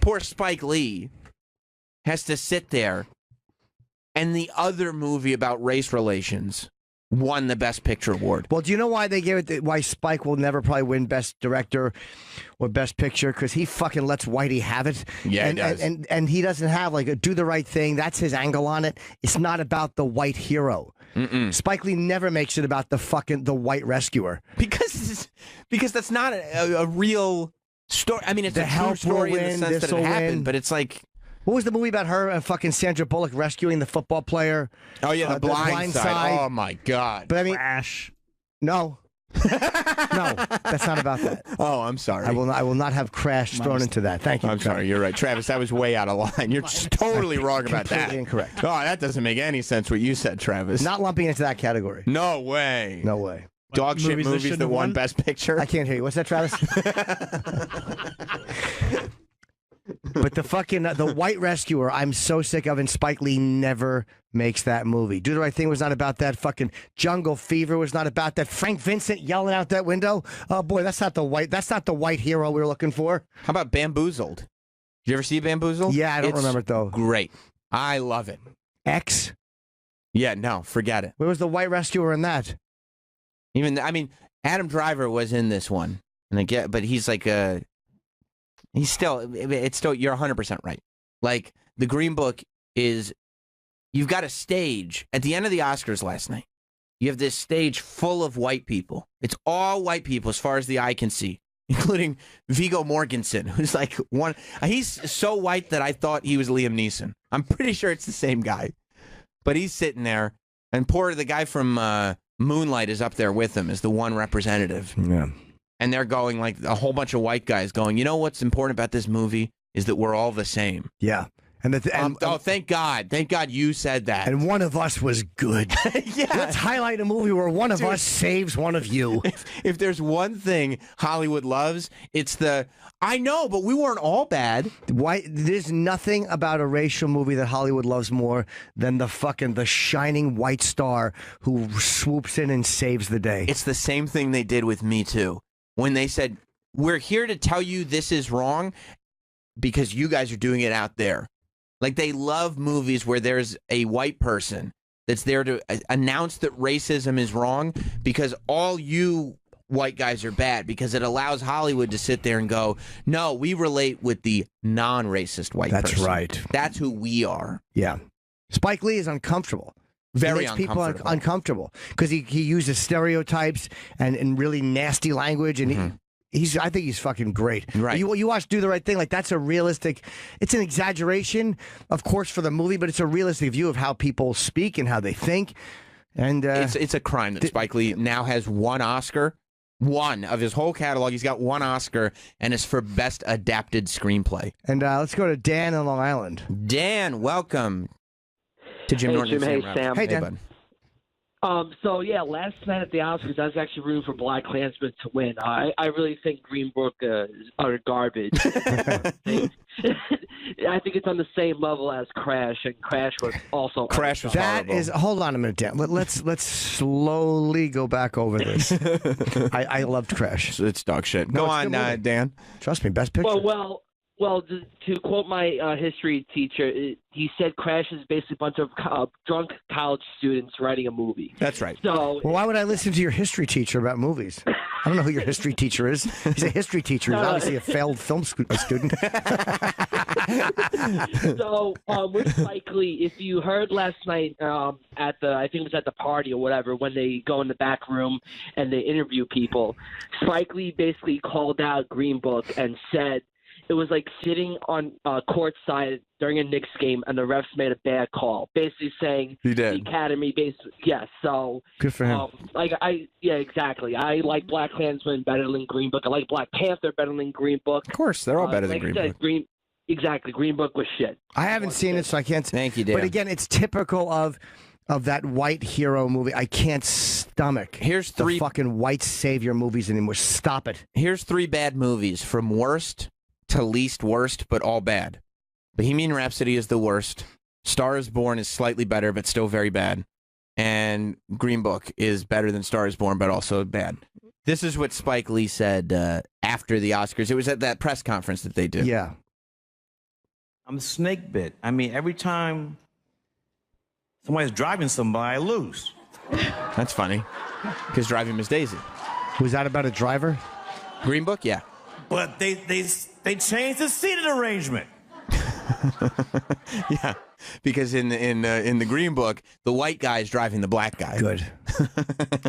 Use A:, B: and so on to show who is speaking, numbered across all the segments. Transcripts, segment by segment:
A: poor Spike Lee has to sit there, and the other movie about race relations won the Best Picture award.
B: Well, do you know why they gave it? Why Spike will never probably win Best Director or Best Picture? Because he fucking lets Whitey have it.
A: Yeah,
B: and,
A: he does.
B: And he doesn't have like a do the right thing. That's his angle on it. It's not about the white hero. Spike Lee never makes it about the white rescuer.
A: Because that's not a real story. I mean, it's
B: The
A: a true
B: help
A: story
B: will
A: in the
B: win,
A: sense that
B: this'll
A: it happened,
B: win.
A: but it's like...
B: What was the movie about her and fucking Sandra Bullock rescuing the football player?
A: Oh, yeah, the blind side. Oh, my God.
B: But I mean,
C: Crash.
B: no. No, that's not about that.
A: Oh, I'm sorry.
B: I will not have Crash thrown into that. Thank you.
A: I'm sorry. You're right. Travis, that was way out of line. You're just totally wrong about that.
B: Completely incorrect.
A: Oh, that doesn't make any sense what you said, Travis.
B: Not lumping into that category.
A: No way.
B: No way.
A: Dog shit
C: Movies that
A: movies
C: shouldn't
A: that
C: have
A: won
C: won?
A: Best Picture.
B: I can't hear you. What's that, Travis? But the white rescuer, I'm so sick of, and Spike Lee never makes that movie. Do the Right Thing was not about that. Fucking Jungle Fever was not about that. Frank Vincent yelling out that window. Oh boy, that's not the white hero we were looking for.
A: How about Bamboozled? Did you ever see Bamboozled?
B: Yeah, I don't
A: It's
B: remember it though.
A: Great. I love it.
B: X.
A: Yeah, no, forget it.
B: Where was the white rescuer in that?
A: Adam Driver was in this one, and but he's like it's still, you're 100% right. Like, the Green Book is, you've got a stage at the end of the Oscars last night. You have this stage full of white people. It's all white people as far as the eye can see, including Viggo Mortensen, who's like he's so white that I thought he was Liam Neeson. I'm pretty sure it's the same guy. But he's sitting there, and the guy from Moonlight is up there with him as the one representative.
B: Yeah.
A: And they're going, like, a whole bunch of white guys going, you know what's important about this movie is that we're all the same.
B: Yeah. And
A: thank God. Thank God you said that.
B: And one of us was good.
A: Yeah.
B: Let's highlight a movie where one of us saves one of you.
A: If there's one thing Hollywood loves, it's I know, but we weren't all bad.
B: There's nothing about a racial movie that Hollywood loves more than the shining white star who swoops in and saves the day.
A: It's the same thing they did with Me Too. When they said, we're here to tell you this is wrong because you guys are doing it out there. Like, they love movies where there's a white person that's there to announce that racism is wrong because all you white guys are bad, because it allows Hollywood to sit there and go, no, we relate with the non-racist white person.
B: That's right.
A: That's who we are.
B: Yeah. Spike Lee is uncomfortable.
A: Very
B: makes people
A: uncomfortable.
B: uncomfortable because he uses stereotypes and really nasty language, and I think he's fucking great.
A: Right.
B: You watch Do the Right Thing, like, that's a realistic. It's an exaggeration, of course, for the movie, but it's a realistic view of how people speak and how they think. And
A: it's a crime that Spike Lee now has one Oscar. One of his whole catalog. He's got one Oscar, and it's for Best Adapted Screenplay.
B: And let's go to Dan in Long Island.
A: Dan, welcome to Jim
D: Hey,
A: Norton.
D: Jim.
A: and
D: Hey,
A: Sam
D: Sam.
A: Rouse.
B: Hey, Dan.
A: bud.
D: So yeah, last night at the Oscars, I was actually rooting for Black Klansman to win. I really think Green Book is utter garbage. I think it's on the same level as Crash, and Crash was also
A: Crash was
B: That
A: horrible.
B: is. Hold on a minute, Dan. Let's slowly go back over this. I loved Crash.
A: It's dog shit.
B: No,
A: Go
B: it's a
A: on,
B: good movie.
A: Dan.
B: Trust me, best picture.
D: Well, to quote my history teacher, he said Crash is basically a bunch of drunk college students writing a movie.
A: That's right.
D: So
B: Well, why would I listen to your history teacher about movies? I don't know who your history teacher is. He's a history teacher. He's obviously a failed film student.
D: So with Spike Lee, if you heard last night I think it was at the party or whatever, when they go in the back room and they interview people, Spike Lee basically called out Green Book and said it was like sitting on courtside during a Knicks game and the refs made a bad call, basically saying
A: He did.
D: the Academy yes. So
B: Good for him.
D: exactly. I like Black Klansman better than Green Book. I like Black Panther better than Green Book.
A: Of course, they're all better than
D: like
A: Green
D: I said,
A: Book.
D: Exactly. Green Book was shit.
B: I haven't seen it, so I can't.
A: Thank you, Dan.
B: But again, it's typical of that white hero movie. I can't stomach
A: Here's
B: the
A: three.
B: fucking white savior movies anymore. Stop it.
A: Here's three bad movies from worst to least worst, but all bad. Bohemian Rhapsody is the worst. Star is Born is slightly better, but still very bad. And Green Book is better than Star is Born, but also bad. This is what Spike Lee said after the Oscars. It was at that press conference that they did.
B: Yeah.
C: I'm snake bit. I mean, every time somebody's driving somebody, I lose.
A: That's funny. Because driving Miss Daisy.
B: Was that about a driver?
A: Green Book, yeah.
C: But they changed the seating arrangement.
A: Yeah, because in the Green Book, the white guy is driving the black guy.
B: Good.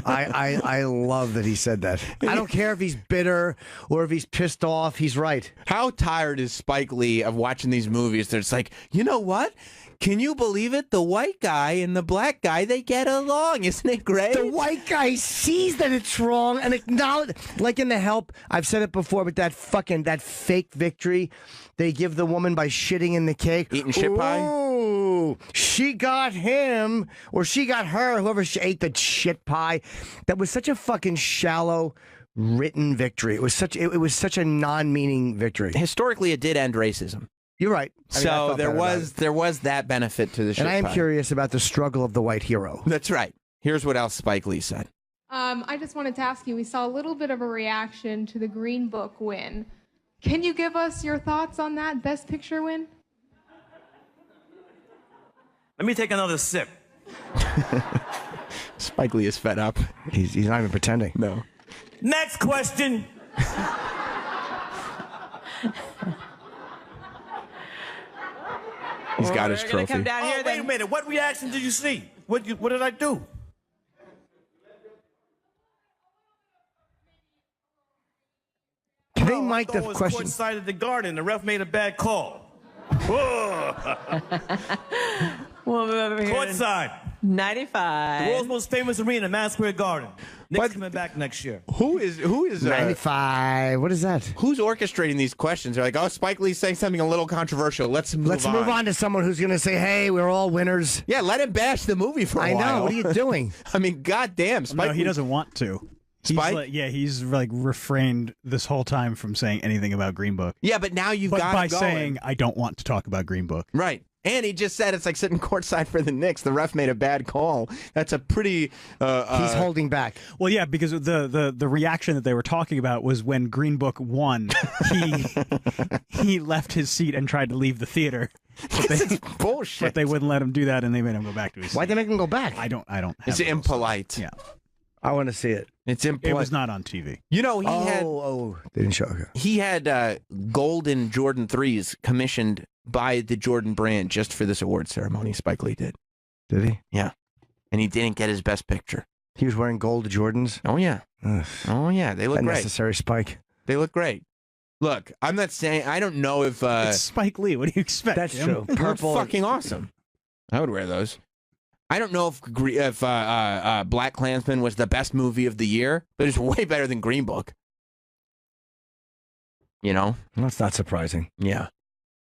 B: I love that he said that. I don't care if he's bitter or if he's pissed off. He's right.
A: How tired is Spike Lee of watching these movies that it's like, you know what? Can you believe it? The white guy and the black guy, they get along. Isn't it great?
B: The white guy sees that it's wrong and acknowledge, like in The Help, I've said it before, but that fake victory they give the woman by shitting in the cake.
A: Eating shit pie?
B: Ooh, she got him, or she got her, whoever ate the shit pie. That was such a fucking shallow written victory. It was such a non-meaning victory.
A: Historically, it did end racism.
B: You're right. I mean,
A: So there was that benefit to the shit
B: and I am
A: pie.
B: curious about the struggle of the white hero.
A: That's right. Here's what else Spike Lee said.
E: I just wanted to ask you, we saw a little bit of a reaction to the Green Book win. Can you give us your thoughts on that Best Picture win?
C: Let me take another sip.
A: Spike Lee is fed up.
B: He's not even pretending.
A: No.
C: Next question.
A: He's got his
F: We're gonna
A: trophy.
F: come down here,
C: Wait
F: then.
C: a minute. What reaction did you see? What did I do?
B: Can they mic the
C: was
B: question?
C: courtside at the Garden. The ref made a bad call.
F: We'll move over here.
C: Courtside.
F: 95.
C: The world's most famous arena, Madison Square Garden. Nick's
A: But-
C: coming back next year.
A: Who is
B: 95. What is that?
A: who's orchestrating these questions? They're like, oh, Spike Lee's saying something a little controversial. Let's move on.
B: To someone who's going to say, hey, we're all winners.
A: Yeah, let him bash the movie for a
B: I
A: while.
B: know. What are you doing?
A: I mean, goddamn, Spike.
G: No, he doesn't want to.
A: Spike?
G: He's like refrained this whole time from saying anything about Green Book.
A: Yeah, but now you've
G: But
A: got
G: by
A: him going.
G: saying I don't want to talk about Green Book.
A: Right. And he just said it's like sitting courtside for the Knicks. The ref made a bad call. That's a pretty.
B: He's holding back.
G: Well, yeah, because the reaction that they were talking about was when Green Book won. He left his seat and tried to leave the theater. But
A: bullshit.
G: But they wouldn't let him do that, and they made him go back to his seat.
B: Why'd they make him go back?
G: I don't.
A: It's
G: have those.
A: impolite.
G: Yeah,
B: I want to see it.
A: It's
G: it
A: impolite.
G: was not on TV.
A: You know,
B: They didn't show it.
A: he had golden Jordan 3s commissioned by the Jordan brand just for this award ceremony. Spike Lee did.
B: Did he?
A: Yeah. And he didn't get his best picture.
B: He was wearing gold Jordans.
A: Oh, yeah.
B: Ugh.
A: Oh, yeah. They look great.
B: Unnecessary Spike.
A: They look great. Look, I'm not saying, I don't know if.
G: It's Spike Lee. What do you expect?
B: That's
G: Jim?
B: true.
A: They're
B: Purple.
A: fucking awesome. I would wear those. I don't know if Black Klansman was the best movie of the year, but it's way better than Green Book. You know?
B: That's not surprising.
A: Yeah.